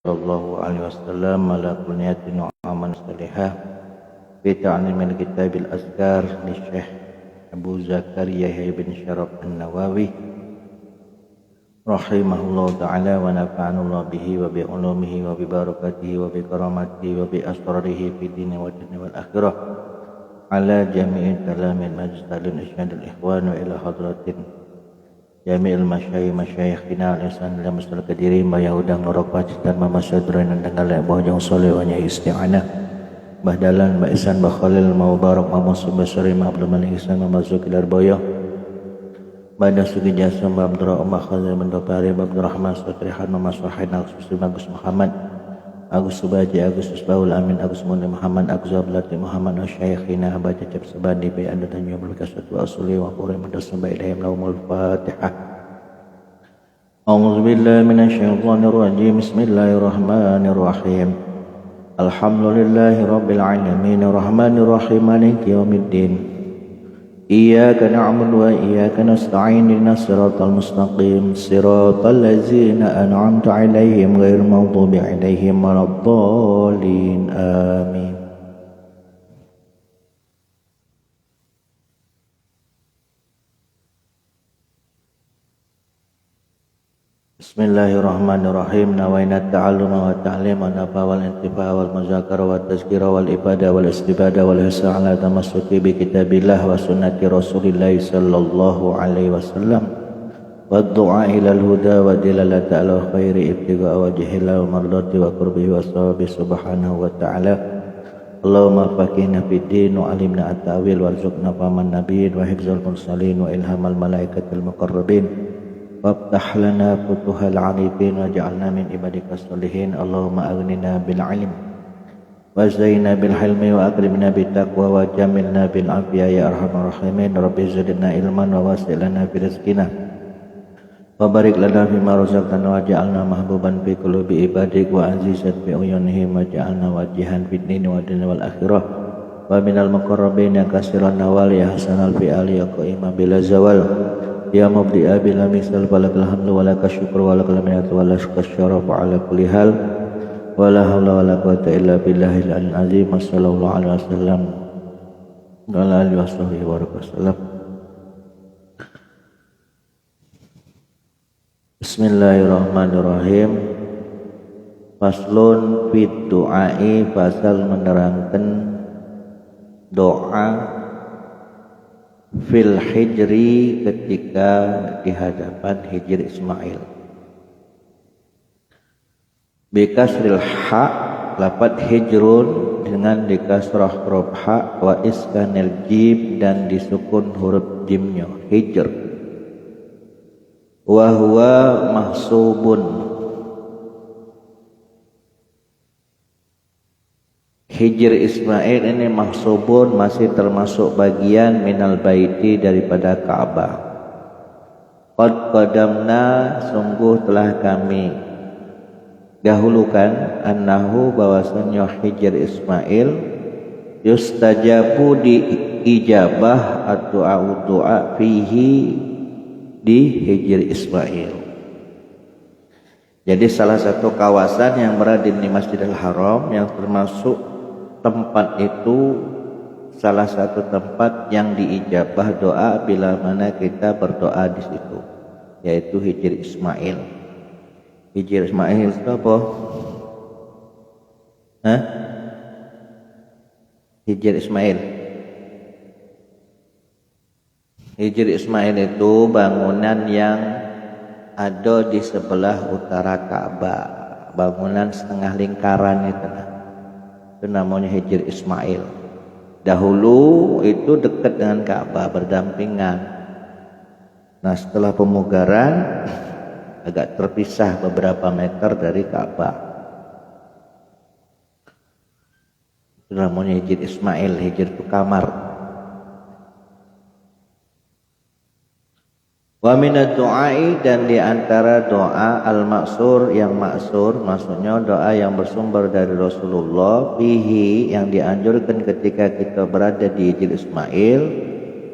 sallallahu alaihi wasallam ala kulliyatin wa aman salihah fi ta'limil kitabil azkar li Syekh Abu Zakaria Yahya bin Syaraf An-Nawawi rahimahullahu ta'ala wa nafa'anallahu bihi wa bi ulumihi wa bi barakatihi wa bi karamatihi wa bi asrarihi fi dini wa dunya wal akhirah ala jami'i kalamin majtalin isyadul ikhwan wa ila hadratin jami'il masyayikhina al-ihsan ila masal kadiri ma yaudang norok pacitan mama sadran dan tanggal bawjang soleh wa nya isti'anah bahdalan ba ihsan ba khalil ma barak ma musbasari ma abdul malik ihsan ma mazukilar boyo badan sugi jasa ma abdur umma khazir bin dopari ba abdurrahman satrihan ma masrahin al-susi bagus muhammad Agus Subaji, Agus Usbaul Amin, Agus Mundi Muhammad, Agus Ablati Muhammad, Syayikhina, Baca Cep Sabadi, Bayi Anda Tanya Berkasatu Asuli, Wa Quri Mudasumba Ilahim Laumul Fatihah. A'udzubillahi minasyaitonir rajim. Bismillahirrahmanirrahim. Alhamdulillahi Rabbil Alamin, Rahmanir Rahim, Maliki Yawmiddin. Iyyaka na'budu wa iyyaka nasta'in ihdinas siratal mustaqim siratal ladzina an'amta 'alaihim ghairil maghdubi 'alaihim waladdallin amin. Bismillahirrahmanirrahim. Nawaina ta'alluma wa ta'lima wa nafa wal intifa wal muzakara wa tazkira wal ibadah wal istibada wal hisa ala tamassuki bi kitabillah wa sunnati rasulillah sallallahu alaihi wasallam wa du'a ila al-huda wa dilalata ala khairi ibtiga wajhillah wa mardati wa qurbihi wa sawabi subhanahu wa ta'ala. Allahumma faqihna fid din wa alimna at-ta'wil warzuqna fahaman nabiyyin wa hifzal mursalin wa ilhamal malaikatil muqarrabin waftah lana futuhal arifin waj'alna min ibadikas sholihin. Allahumma aghnina bil ilm wa zayyinna bil hilmi wa akrimna bit taqwa wa jamilna bil afiyah ya arhamar rahimin. Rabbi zidna ilman wa wasi' lana fi rizqina wa barik lana fima razaqtana waj'alna mahbuban fi qulubi ibadik wa azizan fi uyunihim waj'alna wajihan fid dini wa dunya wal akhirah wa minal muqarrabin ya kasiran nawal ya hasanal fi'ali ya qaima bila zawal ya mubdi'a bila misal falakal hamdu walakal syukru walakal minatu walakal syarafu ala kulli hal wala hawla wala quwata illa billahil aliyyil azim. Sallallahu alaihi wasallam wa ala alihi washabihi wa sallam. Bismillahirrahmanirrahim. Faslun fit du'ai, fasal menerangkan doa fil hijri ketika di hadapan hijr Ismail. Bikasril ha, lafad hijrun dengan dikasrah huruf ha wa iskanil jim dan disukun huruf jimnya hijr. Wa huwa mahsubun. Hijr Ismail ini mahsubun, masih termasuk bagian minal baiti daripada Ka'bah. Qad qadamna, sungguh telah kami dahulukan, annahu bahwasanya hijr Ismail yustajabu diijabah ad-du'a doa fihi di hijr Ismail. Jadi salah satu kawasan yang berada di Masjidil Haram yang termasuk tempat itu salah satu tempat yang diijabah doa bila mana kita berdoa di situ, yaitu hijr Ismail. Hijr Ismail itu apa? Hijr Ismail. Hijr Ismail itu bangunan yang ada di sebelah utara Ka'bah, bangunan setengah lingkaran itu namanya hijr Ismail. Dahulu itu dekat dengan Ka'bah, berdampingan. Nah, setelah pemugaran agak terpisah beberapa meter dari Ka'bah. Itu namanya hijr Ismail. Hijr itu kamar. Wa minad du'ai, dan di antara doa al-maksur, yang maksur maksudnya doa yang bersumber dari Rasulullah, fihi, yang dianjurkan ketika kita berada di hijr Ismail.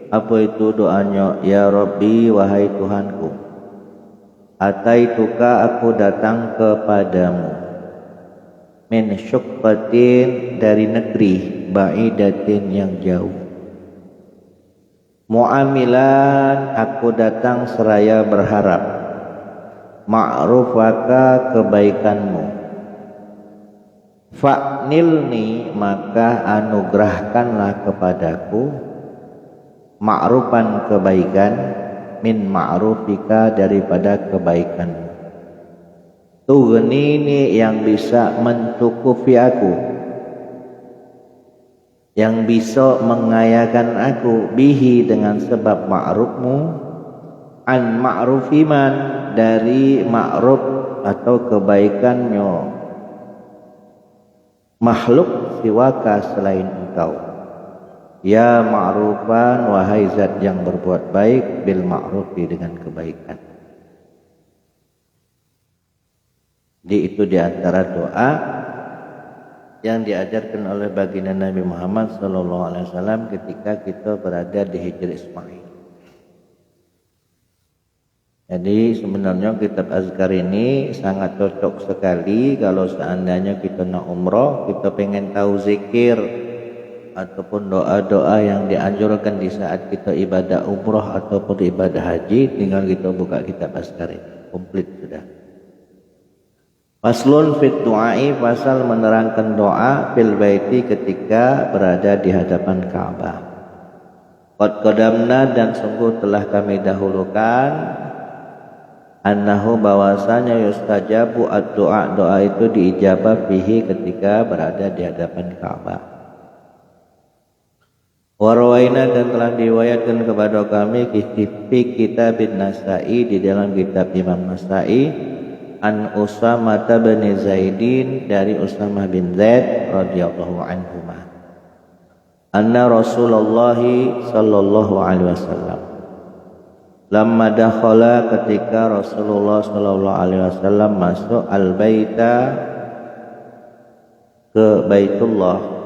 Apa itu doanya? Ya Rabbi, wahai Tuhanku, ataituka, aku datang kepadamu. min syuqqatin dari negeri ba'idatin yang jauh. Mu'amilan aku datang seraya berharap ma'rufaka kebaikanmu. Fa'nilni maka anugerahkanlah kepadaku ma'rufan kebaikan min ma'rufika daripada kebaikanmu. Tughnini yang bisa mencukupi aku, yang bisa mengayakan aku bihi dengan sebab ma'rufmu, an ma'rufiman dari ma'ruf atau kebaikannya makhluk siwaka selain engkau. Ya ma'rufan wahai zat yang berbuat baik bil ma'rufi dengan kebaikan. Itu di antara doa yang diajarkan oleh baginda Nabi Muhammad SAW ketika kita berada di Hijr Ismail. Jadi sebenarnya kitab azkar ini sangat cocok sekali kalau seandainya kita nak umrah, kita pengen tahu zikir ataupun doa-doa yang dianjurkan di saat kita ibadah umrah ataupun ibadah haji, tinggal kita buka kitab azkar ini, komplit sudah. Faslun fit du'ai, pasal menerangkan doa fil baiti ketika berada di hadapan Ka'bah. Qad qadamna dan sungguh telah kami dahulukan annahu bahwasanya yustajabu ad-du'a, doa itu diijabah fihi ketika berada di hadapan Ka'bah. Warawaina dan telah diriwayatkan kepada kami fi kitab Nasai di dalam kitab Imam Nasai an Usamah bin Zaidin dari Usamah bin Zaid radhiyallahu anhuma anna Rasulullah sallallahu alaihi wasallam lamma dakhala ketika Rasulullah sallallahu alaihi wasallam masuk al-baita ke Baitullah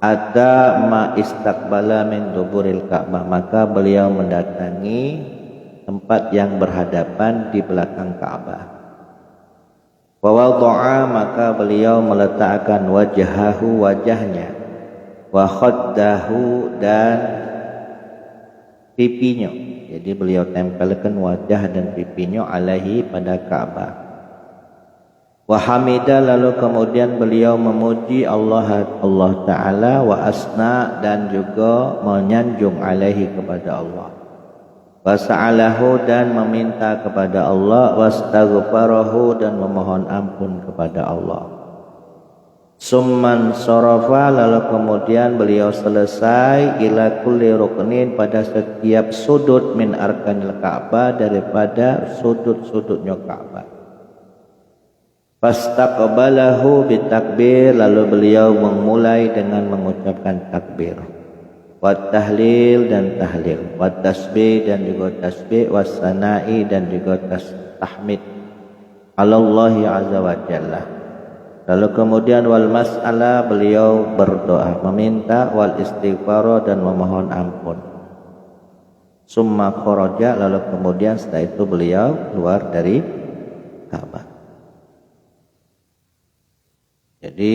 ada ma istaqbala min duburil Ka'bah, maka beliau mendatangi tempat yang berhadapan di belakang Ka'bah. Wa wada'a, maka beliau meletakkan wajahahu, wajahnya, wa khaddahu, dan pipinya. Jadi beliau tempelkan wajah dan pipinya alaihi pada Ka'bah. Wa hamida, lalu kemudian beliau memuji Allah Ta'ala, wa asna, dan juga menyanjung alaihi kepada Allah. Wasa'alahu, dan meminta kepada Allah, wastaghfarahu, dan memohon ampun kepada Allah. Summan sarafa, lalu kemudian beliau selesai ila kulli ruknin, pada setiap sudut min arkanil Ka'bah, daripada sudut-sudutnya Ka'bah. Fastaqbalahu bitakbir, lalu beliau memulai dengan mengucapkan takbir. Wat tahlil, dan tahlil, wat tasbih, dan juga tasbih, was sana'i, dan juga tahmid alallahi azza wa jalla. Lalu kemudian wal mas'ala, beliau berdoa meminta, wal istighfar, dan memohon ampun. Summa kharaja, lalu kemudian setelah itu beliau keluar dari Ka'bah. Jadi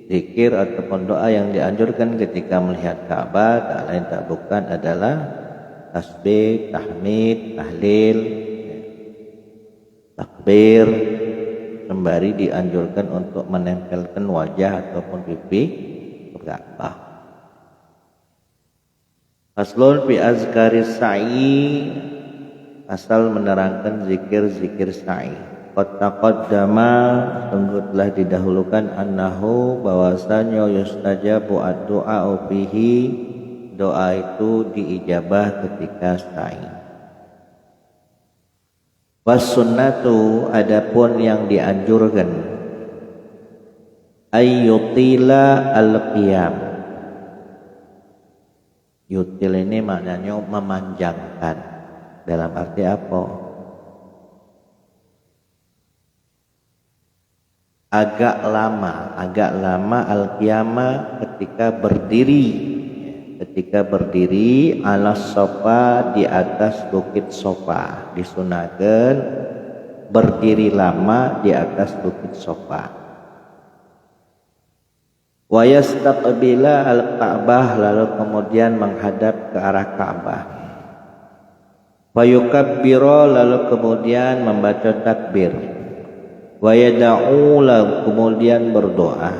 zikir ataupun doa yang dianjurkan ketika melihat Ka'bah tak lain tak bukan adalah tasbih, tahmid, tahlil, takbir, sembari dianjurkan untuk menempelkan wajah ataupun pipi ke Ka'bah. Faslun fi azkaris sa'i, asal menerangkan zikir-zikir sa'i. Qad taqaddama, sungguh telah didahulukan annahu bahwasanya yustajabu ad-du'a fihi, doa itu diijabah ketika sa'i. Was sunnatu, adapun yang dianjurkan ayyutila al-qiyam. Yutil ini maknanya memanjangkan. Dalam arti apa? Agak lama al-qiyamah ketika berdiri ala sofa, di atas bukit sofa. Disunahkan berdiri lama di atas bukit sofa. Wa yastaqbila al-Ka'bah, lalu kemudian menghadap ke arah Ka'bah. Wa yukabbira, lalu kemudian membaca takbir. Wa yada'u, lalu kemudian berdoa.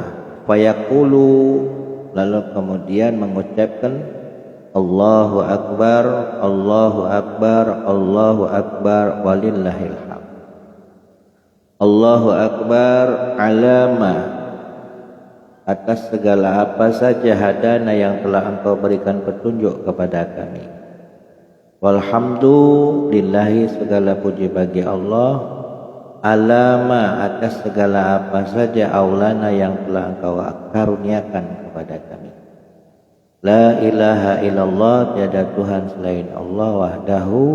Fa yaqulu, lalu kemudian mengucapkan Allahu Akbar, Allahu Akbar, Allahu Akbar, walillahil hamd. Allahu Akbar alama, atas segala apa saja hadana yang telah engkau berikan petunjuk kepada kami. Walhamdulillahi, segala puji bagi Allah, alama, atas segala apa saja aulana yang telah engkau karuniakan kepada kami. La ilaha illallah, tiada Tuhan selain Allah, wahdahu,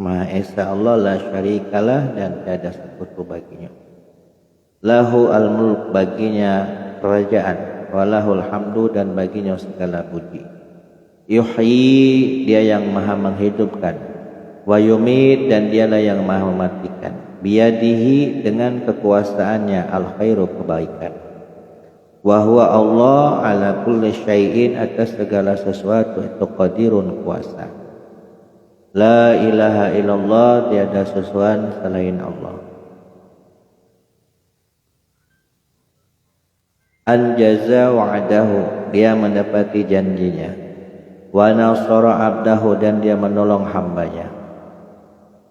Maha Esa Allah, la syarikalah, dan tiada sekutu baginya. Lahu al-mulk, baginya kerajaan, walahul hamdu, dan baginya segala puji. Yuhyi, dia yang maha menghidupkan, wa yumit, dan dialah yang maha mematikan. Biyadihi, dengan kekuasaannya, al-khairu, kebaikan. Wa huwa Allah ala kulli syai'in, atas segala sesuatu itu qadirun, kuasa. La ilaha illallah, tiada sesuatu selain Allah. Anjaza wa'adahu, dia mendapati janjinya. Wa nasara abdahu, dan dia menolong hambanya.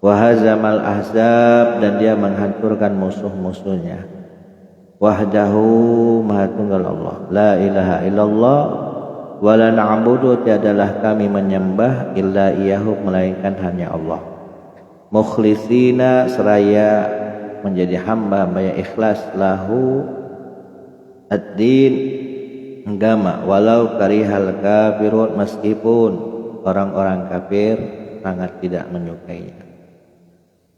Wa hazamal ahzab, dan dia menghancurkan musuh-musuhnya. Wahdahu, maha tunggal Allah. La ilaha illallah, wa la na'budu, tiadalah kami menyembah illa iyahu, melainkan hanya Allah. Mukhlisina, seraya menjadi hamba-hamba yang ikhlas, lahu ad-din, agama, walau karihal kafirun, meskipun orang-orang kafir sangat tidak menyukainya.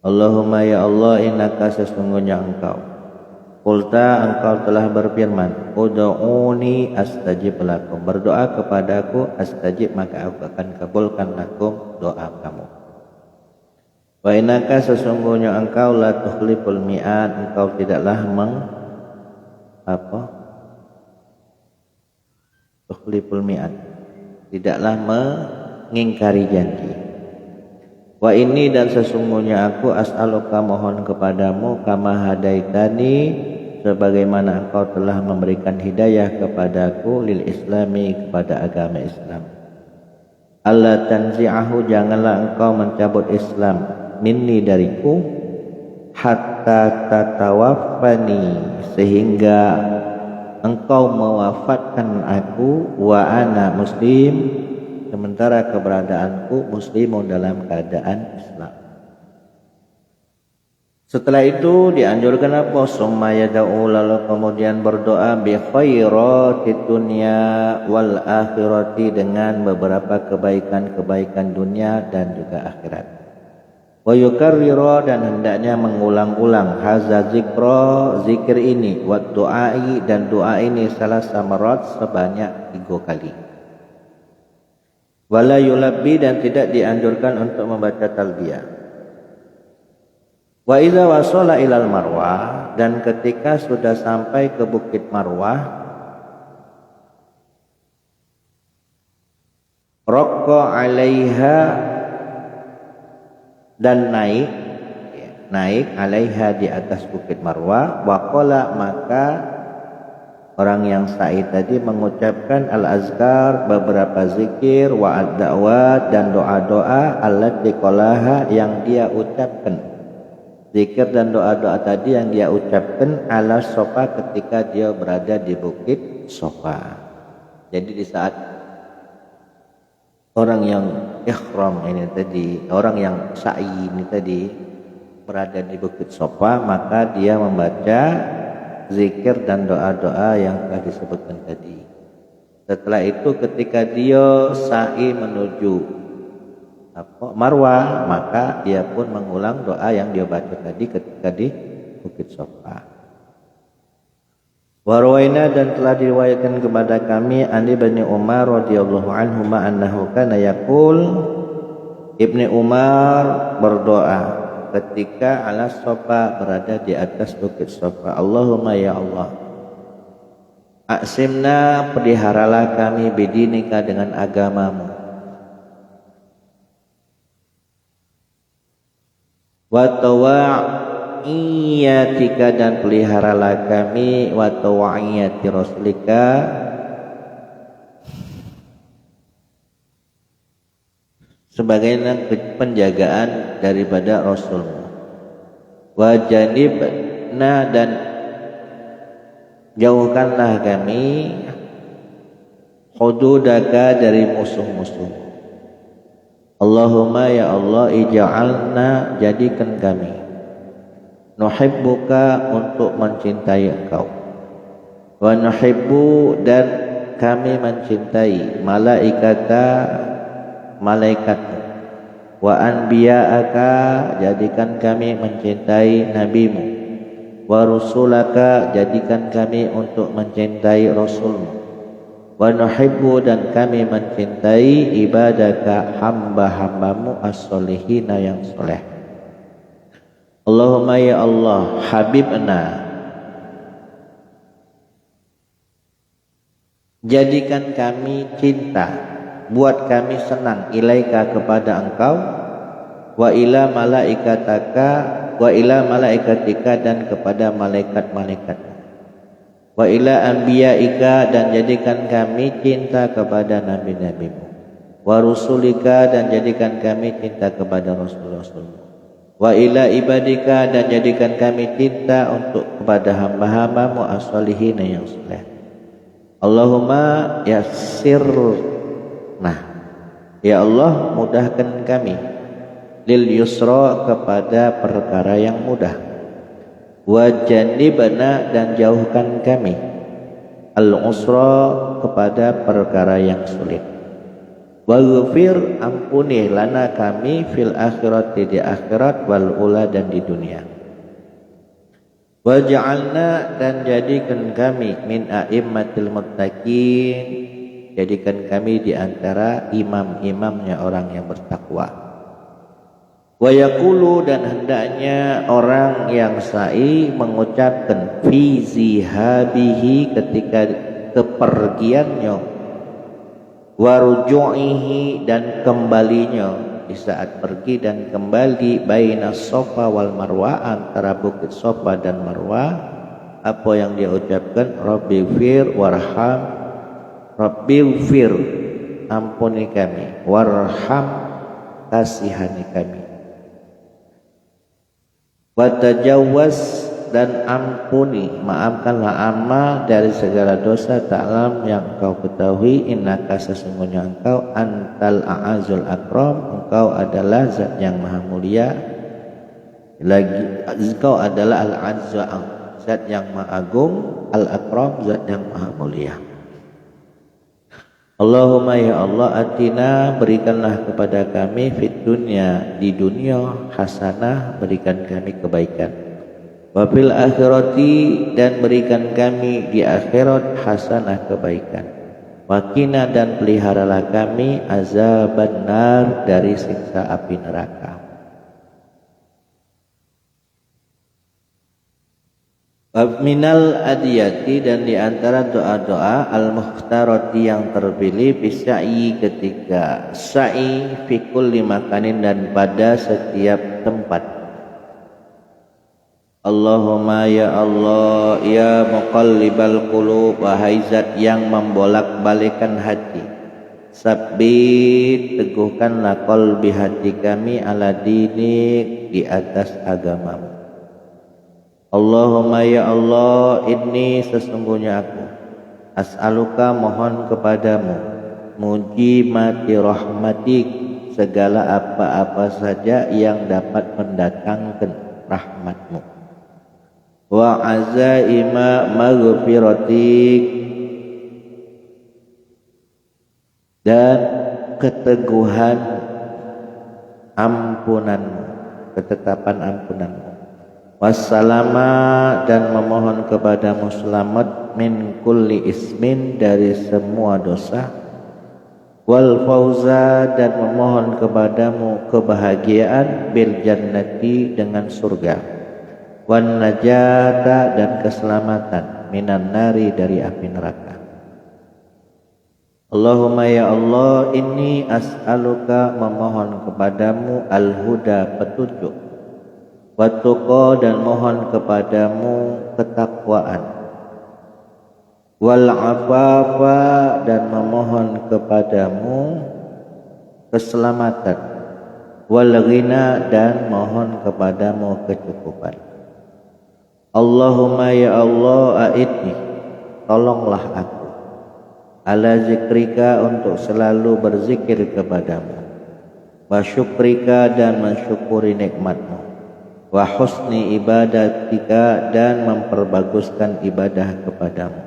Allahumma ya Allah, innaka, sesungguhnya engkau, qulta, engkau telah berfirman, ud'uni astajib lakum, berdoa kepadaku, astajib, maka aku akan kabulkan lakum, doa kamu. Wa innaka, sesungguhnya engkau, la tukhliful mi'ad, engkau tidaklah tukhliful mi'ad, tidaklah mengingkari janji. Wa ini, dan sesungguhnya aku, as'aluka, mohon kepadamu, kama hadaitani, sebagaimana engkau telah memberikan hidayah kepadaku, lil islami, kepada agama Islam. Allah tanzi'ahu, janganlah engkau mencabut Islam, minni, dariku, hatta tatawaffani, sehingga engkau mewafatkan aku, wa ana muslim, sementara keberadaanku muslimun, dalam keadaan Islam. Setelah itu dianjurkan apa? Summa yada'u, lalu kemudian berdoa, bi khairatid dunya wal akhirati, dengan beberapa kebaikan-kebaikan dunia dan juga akhirat. Wa yukarriru, dan hendaknya mengulang-ulang, haza zikra, zikir ini, wa du'ai, dan doa ini, salasa marat, sebanyak 3 kali. Wala yulabbi, dan tidak dianjurkan untuk membaca talbiyah. Wa idza wasala ilal marwah, dan ketika sudah sampai ke bukit Marwah, raqqa 'alaiha, dan naik 'alaiha, di atas bukit Marwah. Wa qala, maka orang yang sa'i tadi mengucapkan al-azkar, beberapa zikir, wa ad-da'wat, dan doa-doa, allati qalaha, yang dia ucapkan. Zikir dan doa-doa tadi yang dia ucapkan ala sofa, ketika dia berada di bukit Sofa. Jadi di saat orang yang ihram ini tadi, orang yang sa'i ini tadi berada di bukit Sofa, maka dia membaca zikir dan doa-doa yang telah disebutkan tadi. Setelah itu ketika dia sa'i menuju Marwah, maka dia pun mengulang doa yang dia baca tadi ketika di bukit Sofa. Wa rawaina, dan telah diriwayatkan kepada kami, an Ibnu Umar radhiyallahu anhu annahu kana yaqul, Ibnu Umar berdoa ketika ala Sofa, berada di atas bukit Sofa, Allahumma ya Allah, Aqsimna, peliharalah kami, bidinika, dengan agamamu. Wa tawaiyatika, dan peliharalah kami, wa tawaiyati rasulika, sebagai penjagaan daripada Rasulmu. Wa janibna, dan jauhkanlah kami, hududaka, dari musuh-musuh. Allahumma, ya Allah, ij'alna, jadikan kami, nuhibbuka, untuk mencintai Engkau, wa nuhibbu, dan kami mencintai, malaikata, malaikatmu, wa anbiya'aka, jadikan kami mencintai nabimu, wa rusulaka, jadikan kami untuk mencintai rasulmu, wa nuhibbu, dan kami mencintai ibadaka, hamba-hambamu, as-solihina, yang soleh. Allahumma, ya Allah, habibna, jadikan kami cinta, buat kami senang, ilaika, kepada Engkau, wa ila malaikataka, wa ila malaikatika, dan kepada malaikat-malaikatmu, wa ila anbiya'ika, dan jadikan kami cinta kepada nabi-nabimu, wa rusulika, dan jadikan kami cinta kepada rasul-rasulmu, wa ila ibadika, dan jadikan kami cinta untuk kepada hamba-hambamu, as-solihina, yang saleh. Allahumma yassir, nah, ya Allah, mudahkan kami, lil yusra, kepada perkara yang mudah, wa janibna, dan jauhkan kami, al usra, kepada perkara yang sulit, wa ghfir, ampuni, lana, kami, fil akhirati, di akhirat, wal ula, dan di dunia, wa ja'alna, dan jadikan kami, min a'immatil muttaqin, jadikan kami di antara imam-imamnya orang yang bertakwa. Wa yaqulu, dan hendaknya orang yang sa'i mengucapkan, fi zihabihi, ketika kepergiannya, wa ruju'ihi, dan kembalinya, di saat pergi dan kembali, baina Safa wal Marwa, antara bukit Safa dan Marwa, apa yang dia ucapkan, Rabbighfir warham, Rabbighfir, ampuni kami, warham, kasihani kami, wa tajawwaz, dan ampuni, maafkanlah, amma, dari segala dosa, ta'lam, yang Engkau ketahui, innaka, sesungguhnya Engkau, antal a'azul akram, Engkau adalah zat yang maha mulia, lagi Engkau adalah al-azza, zat yang maha agung, al-akram, zat yang maha mulia. Allahumma, ya Allah, atina, berikanlah kepada kami, fid dunya, di dunia, hasanah, berikan kami kebaikan, wa fil akhirati, dan berikan kami di akhirat, hasanah, kebaikan, wa qina, dan peliharalah kami, azaban nar, dari siksa api neraka. Minal adiyati, dan diantara doa-doa, al-mukhtarati, yang terpilih, bisai, ketika sa'i, fi kulli makanin, dan pada setiap tempat. Allahumma, ya Allah, ya muqallibal qulub, wahai zat yang membolak-balikan hati, sabbit, teguhkanlah qalbi, hati kami, ala dinik, di atas agamamu. Allahumma, ya Allah, inni, sesungguhnya aku, as'aluka, mohon kepadamu, mujimati rahmatik, segala apa-apa saja yang dapat mendatangkan rahmatmu, wa azaima maghfiratik, dan keteguhan ampunanmu, ketetapan ampunanmu, wassalama, dan memohon kepadamu selamat, min kulli ismin, dari semua dosa, wal fauza, dan memohon kepadamu kebahagiaan, bil jannati, dengan surga, wan najata, dan keselamatan, minan nari dari api neraka. Allahumma ya Allah, inni as'aluka memohon kepadamu al-huda petunjuk, wa tuqa dan mohon kepadamu ketakwaan, wal afafa dan memohon kepadamu keselamatan, wal ghina dan mohon kepadamu kecukupan. Allahumma ya Allah, a'idni tolonglah aku ala zikrika untuk selalu berzikir kepadamu, wa syukrika dan mensyukuri nikmatmu, wa husni ibadatika dan memperbaguskan ibadah kepadamu.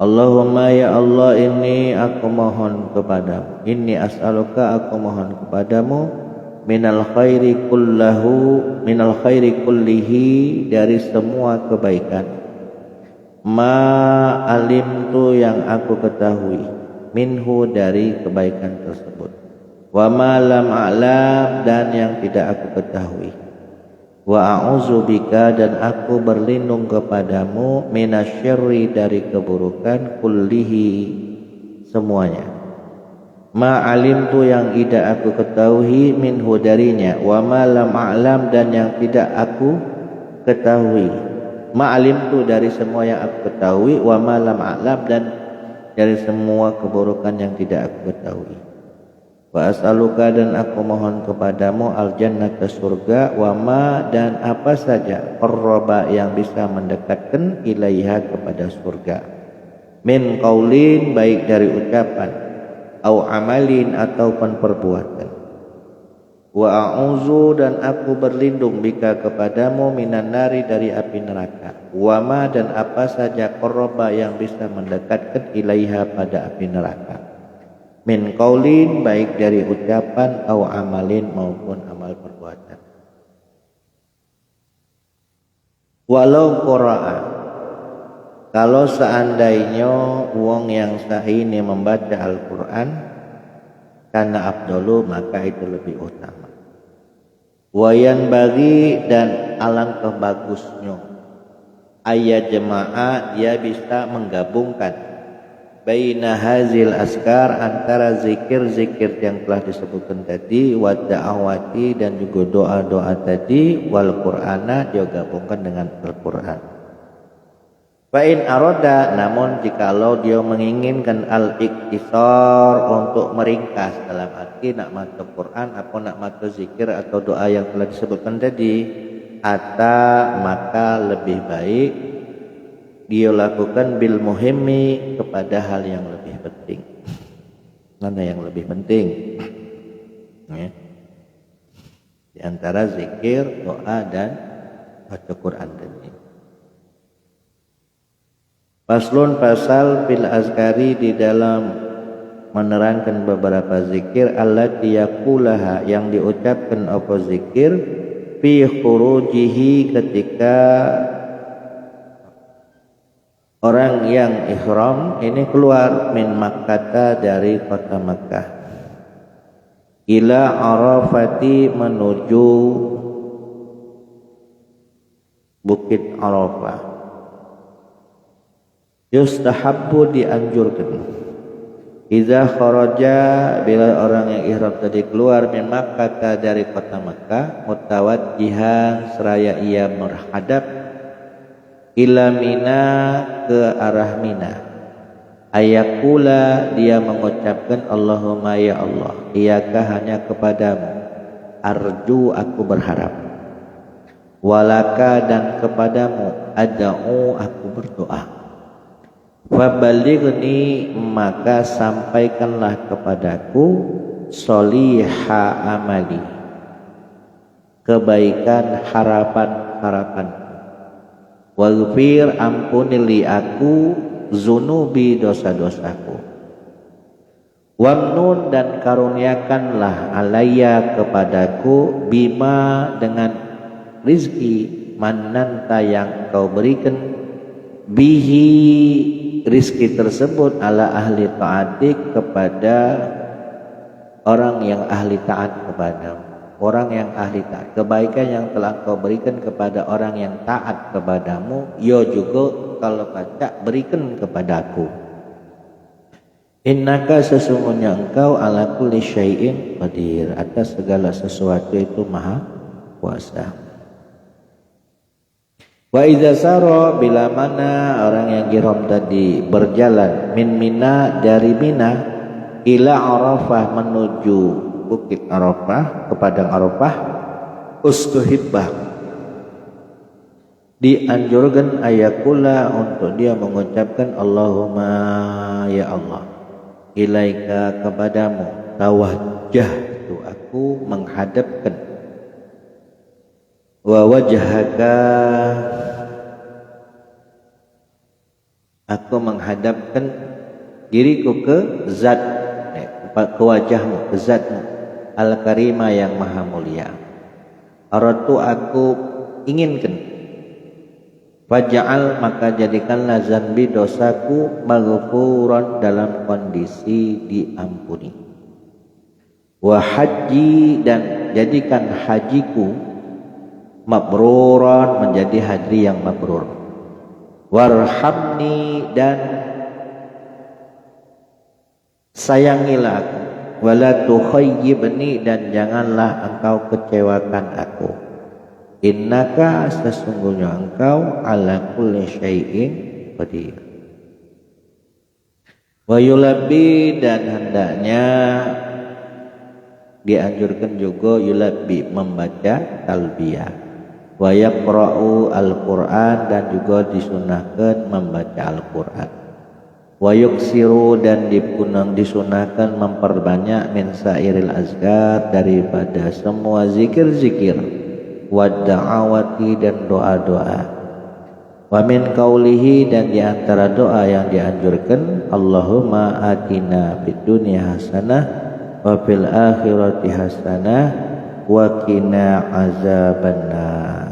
Allahumma ya Allah, ini aku mohon kepadamu, inni as'aluka aku mohon kepadamu minal khairi kullihi dari semua kebaikan, ma alimtu yang aku ketahui, minhu dari kebaikan tersebut, wa ma lam a'lam dan yang tidak aku ketahui, wa a'udzubika dan aku berlindung kepadamu minasyarri dari keburukan kullihi semuanya, ma alimtu yang tidak aku ketahui, minhu darinya, wa ma lam a'lam dan yang tidak aku ketahui, ma alimtu dari semua yang aku ketahui, wa ma lam a'lam dan dari semua keburukan yang tidak aku ketahui. Wa as'aluka dan aku mohon kepadamu al-jannata surga, wa ma dan apa saja qarraba yang bisa mendekatkan ilaiha kepada surga, min qaulin baik dari ucapan, au amalin ataupun perbuatan. Wa a'udzu dan aku berlindung bika kepadamu minan nari dari api neraka, wa ma dan apa saja qarraba yang bisa mendekatkan ilaiha pada api neraka, min qaulin baik dari ucapan, au amalin maupun amal perbuatan. Walau qira'a kalau seandainya wong yang sahini membaca Al-Quran, karena afdalu maka itu lebih utama. Wayan bagi dan alangkah bagusnya ayat jemaah dia bisa menggabungkan baina hazil askar antara zikir-zikir yang telah disebutkan tadi, wa da'awati dan juga doa-doa tadi, wal qur'ana dia gabungkan dengan Al-Quran. Fa'in aroda namun jikalau dia menginginkan al-iktisar untuk meringkas, dalam arti nak maca Quran atau nak maca zikir atau doa yang telah disebutkan tadi, maka lebih baik dia lakukan bil muhimmi kepada hal yang lebih penting. Mana yang lebih penting? Ya. Di antara zikir, doa dan baca Quran tadi. Faslun pasal fil azkari di dalam menerangkan beberapa zikir allati yaqulaha yang diucapkan apa zikir fi khurujihi ketika orang yang ihram ini keluar min Makkah dari kota Makkah ila Arafati menuju Bukit Arafah. Yustahabbu dianjurkan iza kharaja bila orang yang ihram tadi keluar min Makkah dari kota Makkah mutawajjihan seraya ia menghadap ila Mina ke arah Mina, ayakula dia mengucapkan Allahumma ya Allah, iyaka hanya kepadamu, arju aku berharap, walaka dan kepadamu, ad'u aku berdoa, fabalighni maka sampaikanlah kepadaku soliha amali kebaikan harapan-harapan, waghfir ampunilah aku zunubi dosa-dosaku, wamnun dan karuniakanlah alayya kepadaku bima dengan rizki mananta yang kau berikan bihi rizki tersebut ala ahli ta'atik kepada orang yang ahli taat kepadamu. Orang yang ahli taat, kebaikan yang telah kau berikan kepada orang yang taat kepadamu, yo juga kalau baca berikan kepadaku. Innaka sesungguhnya engkau ala kulli syai'in qadir, atas segala sesuatu itu maha kuasa. Wa idza sara, bila mana orang yang ihram tadi berjalan min Mina, dari Mina ila Arafah, menuju bukit Arafah, ke padang Arafah, ustuhibbah, dianjurkan ayakula untuk dia mengucapkan Allahumma ya Allah, ilaika kepadamu, tawajjahtu aku menghadapkan, wa wajhaka aku menghadapkan diriku ke zat, ke wajahmu, ke zatmu, al-karima yang maha mulia. Aratu aku inginkan, faj'al maka jadikanlah zanbi dosaku maghfuran dalam kondisi diampuni. Wa haji dan jadikan hajiku mabruran menjadi haji yang mabrur. Warhamni dan sayangilah aku. Wala tukhayyibni dan janganlah engkau kecewakan aku. Innaka sesungguhnya engkau ala kulli syai'in qadir. Wa yulabbi dan hendaknya dianjurkan juga yulabbi membaca talbiyah. Wa yaqra'u al-Qur'an dan juga disunahkan membaca Al-Qur'an. Wa yuksiru dan disunahkan memperbanyak min sairil azkar daripada semua zikir-zikir, wa da'awati dan doa-doa. Wa min qaulihi dan diantara doa yang dianjurkan Allahumma atina fid dunya hasanah wa fil akhirati hasanah wa qina azabannar.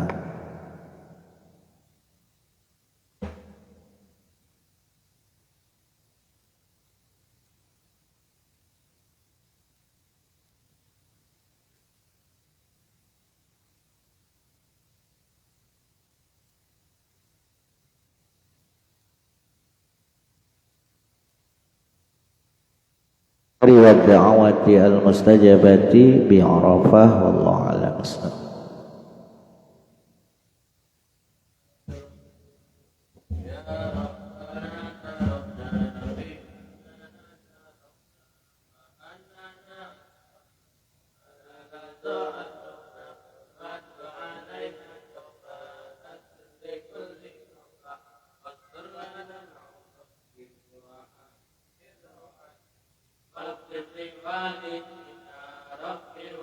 Riwayat da'awati al-mustajabati bi Arafah wallahu a'lam. Rabbil